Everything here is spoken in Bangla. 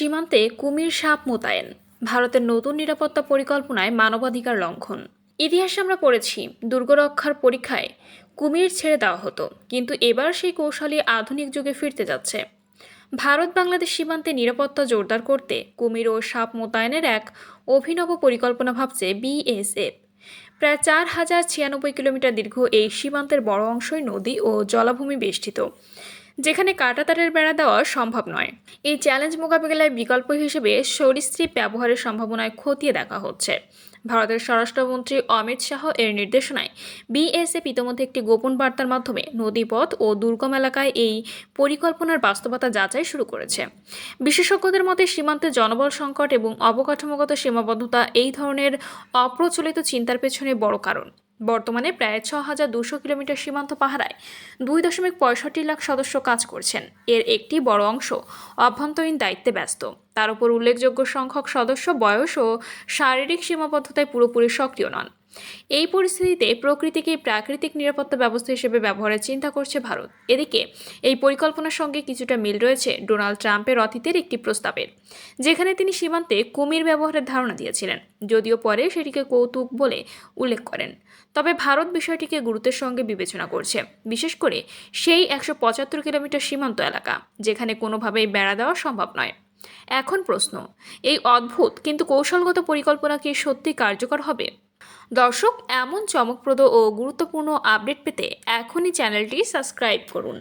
সীমান্তে কুমির সাপ মোতায়েন, ভারতের নতুন নিরাপত্তা পরিকল্পনায় মানবাধিকার লঙ্ঘন। ইতিহাসে আমরা পড়েছি দুর্গরক্ষার পরীক্ষায় কুমির ছেড়ে দেওয়া হতো, কিন্তু এবার সেই কৌশলই আধুনিক যুগে ফিরতে যাচ্ছে। ভারত বাংলাদেশ সীমান্তে নিরাপত্তা জোরদার করতে কুমির ও সাপ মোতায়েনের এক অভিনব পরিকল্পনা ভাবছে বিএসএফ। প্রায় 4096 কিলোমিটার দীর্ঘ এই সীমান্তের বড় অংশই নদী ও জলাভূমি বেষ্টিত, যেখানে কাঁটাতারের বেড়া দেওয়া সম্ভব নয়। এই চ্যালেঞ্জ মোকাবিলায় বিকল্প হিসেবে সরীসৃপ ব্যবহারের সম্ভাবনায় খতিয়ে দেখা হচ্ছে। ভারতের স্বরাষ্ট্রমন্ত্রী অমিত শাহ এর নির্দেশনায় বিএসএফ ইতিমধ্যে একটি গোপন বার্তার মাধ্যমে নদীপথ ও দুর্গম এলাকায় এই পরিকল্পনার বাস্তবতা যাচাই শুরু করেছে। বিশেষজ্ঞদের মতে সীমান্তে জনবল সংকট এবং অবকাঠামোগত সীমাবদ্ধতা এই ধরনের অপ্রচলিত চিন্তার পেছনে বড় কারণ। বর্তমানে প্রায় 6200 কিলোমিটার সীমান্ত পাহারায় 2.65 লাখ সদস্য কাজ করছেন। এর একটি বড় অংশ অভ্যন্তরীণ দায়িত্বে ব্যস্ত। তার উপর উল্লেখযোগ্য সংখ্যক সদস্য বয়স ও শারীরিক সীমাবদ্ধতায় পুরোপুরি সক্রিয় নন। এই পরিস্থিতিতে প্রকৃতিকে প্রাকৃতিক নিরাপত্তা ব্যবস্থা হিসেবে ব্যবহারের চিন্তা করছে ভারত। এদিকে এই পরিকল্পনার সঙ্গে কিছুটা মিল রয়েছে ডোনাল্ড ট্রাম্পের অতীতের একটি প্রস্তাবের, যেখানে তিনি সীমান্তে কুমির ব্যবহারের ধারণা দিয়েছিলেন, যদিও পরে সেটিকে কৌতুক বলে উল্লেখ করেন। তবে ভারত বিষয়টিকে গুরুত্বের সঙ্গে বিবেচনা করছে, বিশেষ করে সেই 175 কিলোমিটার সীমান্ত এলাকা যেখানে কোনোভাবেই বেড়া দেওয়া সম্ভব নয়। এখন প্রশ্ন, এই অদ্ভুত কিন্তু কৌশলগত পরিকল্পনা কি সত্যি কার্যকর হবে? দর্শক, এমন চমকপ্রদ ও গুরুত্বপূর্ণ আপডেট পেতে এখনই চ্যানেলটি সাবস্ক্রাইব করুন।